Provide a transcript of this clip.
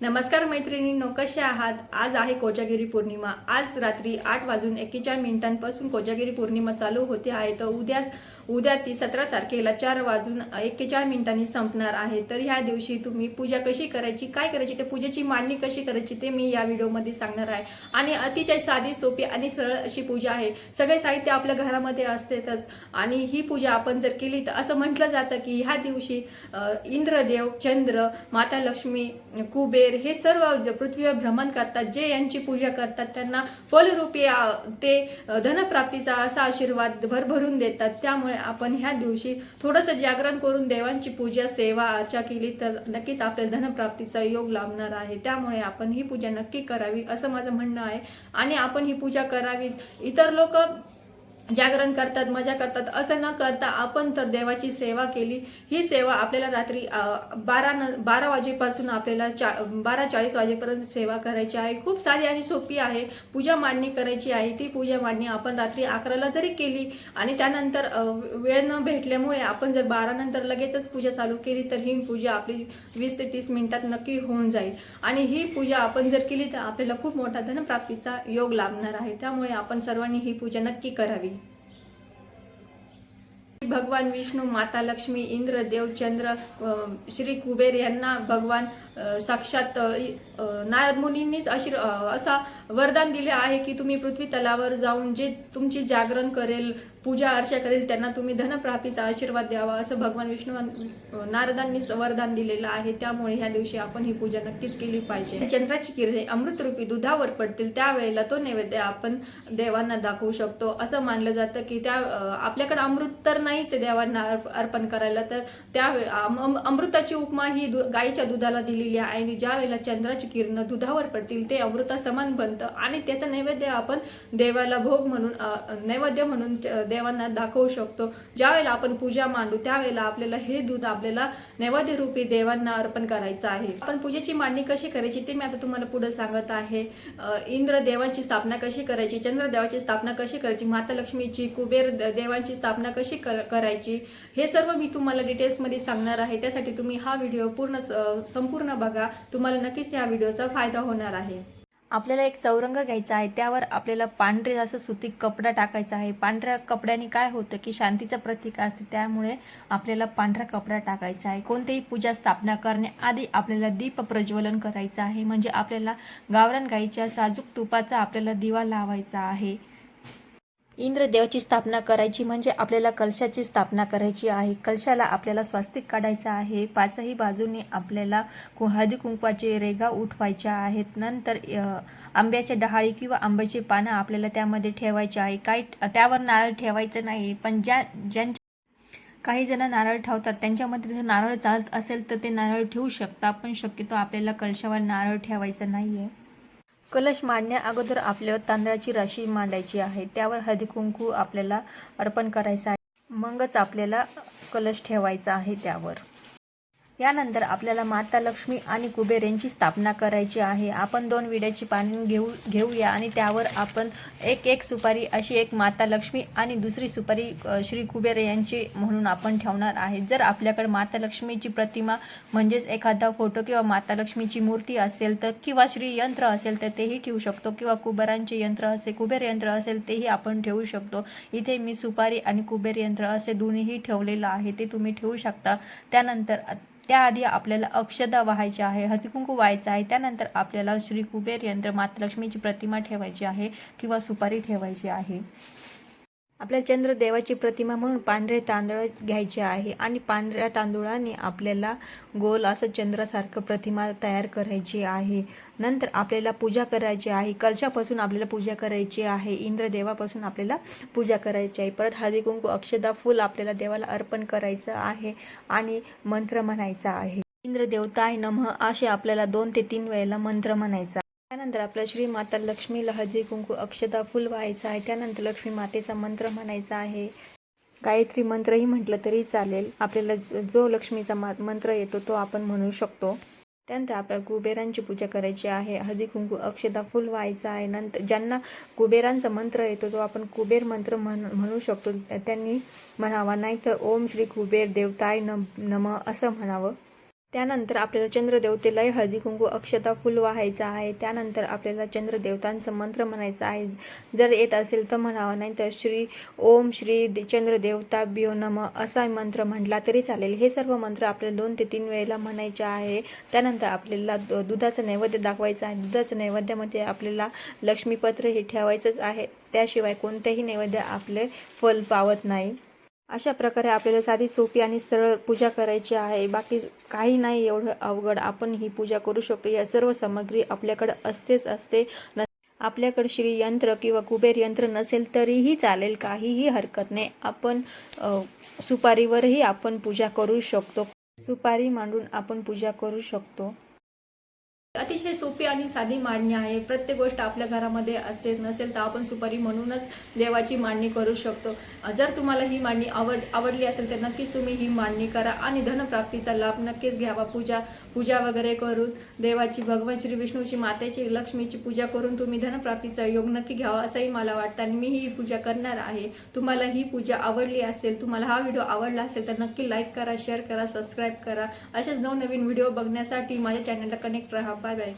नमस्कार मैत्रिणींनो, कसे आहात? आज आहे कोजागिरी पौर्णिमा। आज रात्री 8:41 कोजागिरी पौर्णिमा चालू होते आहे। तर उद्या ती 17 तारखेला 4:41 संपणार आहे। तर ह्या दिवशी तुम्ही पूजा कशी करायची, काय करायची, त्या पूजेची मांडणी कशी करायची ते मी या व्हिडिओमध्ये सांगणार आहे। आणि अतिशय साधी, सोपी आणि सरळ अशी पूजा आहे। सगळे साहित्य आपल्या घरामध्ये असतेच आणि ही पूजा आपण जर केली तर असं म्हटलं जातं की ह्या दिवशी इंद्रदेव, चंद्र, माता लक्ष्मी, कुबेर हे सर्व पृथ्वीवर भ्रमण करतात। जे यांची पूजा करतात त्यांना फलरूपी ते धनप्राप्तीचा असा आशीर्वाद भरभरून देतात। त्यामुळे आपण ह्या दिवशी थोडंसं जागरण करून देवांची पूजा, सेवा, अर्चा केली तर नक्कीच आपल्याला धनप्राप्तीचा योग लाभणार आहे। त्यामुळे आपण ही पूजा नक्की करावी असं माझं म्हणणं आहे आणि आपण ही पूजा करावीच। इतर लोक जागरण करतात, मजा करतात, असं न करता आपण तर देवाची सेवा केली। ही सेवा आपल्याला रात्री 12 वाजेपासून आपल्याला 12:40 वाजेपर्यंत सेवा करायची आहे। खूप साधी आणि सोपी आहे। पूजा मांडणी करायची आहे। ती पूजा मांडणी आपण रात्री 11ला जरी केली आणि त्यानंतर वेळ न भेटल्यामुळे आपण जर 12 नंतर लगेचच पूजा चालू केली तर ही पूजा आपली 20 ते 30 मिनिटात नक्की होऊन जाईल। आणि ही पूजा आपण जर केली तर आपल्याला खूप मोठा धनप्राप्तीचा योग लाभणार आहे। त्यामुळे आपण सर्वांनी ही पूजा नक्की करावी। भगवान विष्णू, माता लक्ष्मी, इंद्र, देव, चंद्र, श्री कुबेर यांना भगवान साक्षात नारद मुनींनीच असा वरदान दिले आहे की तुम्ही पृथ्वी तलावर जाऊन जे तुमची जागरण करेल, पूजा अर्चा करेल त्यांना तुम्ही धनप्राप्तीचा आशीर्वाद द्यावा असं भगवान विष्णू नारदांनीच वरदान दिलेलं आहे। त्यामुळे ह्या दिवशी आपण ही पूजा नक्कीच केली पाहिजे। चंद्राची किरणे अमृतरूपी दुधावर पडतील त्यावेळेला तो नैवेद्य आपण देवांना दाखवू शकतो। असं मानलं जातं की त्या आपल्याकडे अमृत तर नाहीच देवांना अर्पण करायला, तर त्या अमृताची उपमा ही गायीच्या दुधाला दिलेली आहे। आणि ज्या वेळेला चंद्राची किरण दुधावर पडतील ते अमृता समान बनतं आणि त्याचं नैवेद्य आपण देवाला भोग म्हणून नैवेद्य म्हणून देवांना दाखवू शकतो। ज्या वेळेला आपण पूजा मांडू त्यावेळेला आपल्याला हे दूध आपल्याला नैवेद्य रूपी देवांना अर्पण करायचं आहे। आपण पूजेची मांडणी कशी करायची ते मी आता तुम्हाला पुढे सांगत आहे। इंद्र देवाची स्थापना कशी करायची, चंद्र देवाची स्थापना कशी करायची, माता लक्ष्मीची, कुबेर देवांची स्थापना कशी करायची हे सर्व मी तुम्हाला डिटेल्स मध्ये सांगणार आहे। त्यासाठी तुम्ही हा व्हिडिओ संपूर्ण बघा, तुम्हाला नक्कीच या व्हिडिओचा फायदा होणार आहे। आपल्याला एक चौरंग घ्यायचा आहे, त्यावर आपल्याला पांढरे असं सुती कपडा टाकायचा आहे। पांढऱ्या कपड्याने काय होतं की शांतीचं प्रतीक असते, त्यामुळे आपल्याला पांढरा कपडा टाकायचा आहे। कोणतीही पूजा स्थापना करण्याआधी आपल्याला दीप प्रज्वलन करायचं आहे, म्हणजे आपल्याला गावरान गाईच्या साजूक तुपाचा आपल्याला दिवा लावायचा आहे। इंद्रदेवाची स्थापना करायची म्हणजे आपल्याला कलशाची स्थापना करायची आहे। कलशाला आपल्याला स्वास्तिक काढायचं आहे। पाचही बाजूने आपल्याला हळदी कुंकवाचे रेगा उठवायच्या आहेत। नंतर आंब्याच्या डहाळी किंवा आंब्याची पानं आपल्याला त्यामध्ये ठेवायची आहे। काही त्यावर नारळ ठेवायचं नाही, पण ज्यांच्या काही जण नारळ ठेवतात त्यांच्यामध्ये जर नारळ चालत असेल तर ते नारळ ठेवू शकता, पण शक्यतो आपल्याला कलशावर नारळ ठेवायचं नाहीये। कलश मांडण्या अगोदर आपल्याला तांदळाची राशी मांडायची आहे, त्यावर हळदी कुंकू आपल्याला अर्पण करायचं आहे, मगच आपल्याला कलश ठेवायचा आहे त्यावर। यानंतर आपल्याला माता लक्ष्मी आणि कुबेर यांची स्थापना करायची आहे। आपण 2 विड्याची पाने घेऊया आणि त्यावर आपण एक सुपारी अशी एक माता लक्ष्मी आणि दुसरी सुपारी श्री कुबेर यांची म्हणून आपण ठेवणार आहे। जर आपल्याकडे माता लक्ष्मीची प्रतिमा म्हणजेच एखादा फोटो किंवा माता लक्ष्मीची मूर्ती असेल तर किंवा श्री यंत्र असेल तर तेही ठेवू शकतो, किंवा कुबेरांचे यंत्र असेल, कुबेर यंत्र असेल तेही आपण ठेवू शकतो। इथे मी सुपारी आणि कुबेर यंत्र असे दोन्हीही ठेवलेलं आहे, ते तुम्ही ठेवू शकता। त्यानंतर त्याआधी आपल्याला अक्षदा वाहायची आहे, हळदी कुंकू व्हायचं आहे। त्यानंतर आपल्याला श्री कुबेर यंत्र, माता लक्ष्मीची प्रतिमा ठेवायची आहे किंवा सुपारी ठेवायची आहे। आपल्या चंद्रदेवाची प्रतिमा म्हणून पांढरे तांदूळ घ्यायचे आहे आणि पांढऱ्या तांदूळाने आपल्याला गोल असं चंद्रासारखं प्रतिमा तयार करायची आहे। नंतर आपल्याला पूजा करायची आहे। कलशापासून आपल्याला पूजा करायची आहे, इंद्रदेवापासून आपल्याला पूजा करायची आहे। परत हळदी कुंकू, अक्षदा, फूल आपल्याला देवाला अर्पण करायचं आहे आणि मंत्र म्हणायचा आहे। इंद्रदेवताय नमः असे आपल्याला 2 ते 3 वेळेला मंत्र म्हणायचा। त्यानंतर आपल्या श्री माता लक्ष्मीला हळदी कुंकू, अक्षदा, फूल व्हायचं आहे। त्यानंतर लक्ष्मी मातेचा मंत्र म्हणायचा आहे। गायत्री मंत्रही म्हटलं तरी चालेल, आपल्याला जो लक्ष्मीचा मंत्र येतो तो आपण म्हणू शकतो। त्यानंतर आपल्याला कुबेरांची पूजा करायची आहे, हळदी कुंकू, अक्षदा, फूल व्हायचं आहे। नंतर ज्यांना कुबेरांचा मंत्र येतो तो आपण कुबेर मंत्र म्हणू शकतो, त्यांनी म्हणावा, नाहीतर ओम श्री कुबेर देवताय नमः असं म्हणावं। त्यानंतर आपल्याला चंद्रदेवतेलाही हळदी कुंकू अक्षता फुल वाहायचं आहे. त्यानंतर आपल्याला चंद्रदेवतांचं मंत्र म्हणायचं आहे. जर येत असेल तर म्हणावं, नाही तर ओम श्री चंद्रदेवताभ्यो नमः असा मंत्र म्हटला तरी चालेल. हे सर्व मंत्र आपल्याला 2 ते 3 वेळेला म्हणायचे आहे. त्यानंतर आपल्याला दुधाचं नैवेद्य दाखवायचं आहे. दुधाचं नैवेद्यामध्ये आपल्याला लक्ष्मीपत्र हे ठेवायचंच आहे. त्याशिवाय कोणतेही नैवेद्य आपले फल पावत नाही. अशा प्रकारे आपल्याला साधी सोपी आणि सरळ पूजा करायची आहे. बाकी काही नाही एवढं अवघड. आपण ही पूजा करू शकतो. या सर्व सामग्री आपल्याकडे असतेच असते. आपल्याकडे श्री यंत्र किंवा कुबेर यंत्र नसेल तरीही चालेल, काहीही हरकत नाही. आपण सुपारीवरही आपण पूजा करू शकतो. सुपारी मांडून आपण पूजा करू शकतो. अतिशय सोपी आणि साधी मांडणी आहे. प्रत्येक गोष्ट आपल्या घरामध्ये असते. नसेल तर आपण सुपारी म्हणूनच देवाची मांडणी करू शकतो. जर तुम्हाला ही मांडणी आवडली असेल तर नक्कीच तुम्ही ही मांडणी करा आणि धनप्राप्तीचा लाभ नक्कीच घ्यावा. पूजा वगैरे करून देवाची, भगवान श्री विष्णूची, मातेची, लक्ष्मीची पूजा करून तुम्ही धनप्राप्तीचा योग नक्की घ्यावा असंही मला वाटतं आणि मी ही पूजा करणार आहे. तुम्हाला ही पूजा आवडली असेल, तुम्हाला हा व्हिडिओ आवडला असेल तर नक्की लाईक करा, शेअर करा, सबस्क्राईब करा. असेच नवनवीन व्हिडिओ बघण्यासाठी माझ्या चॅनलला कनेक्ट राहा. Bye bye.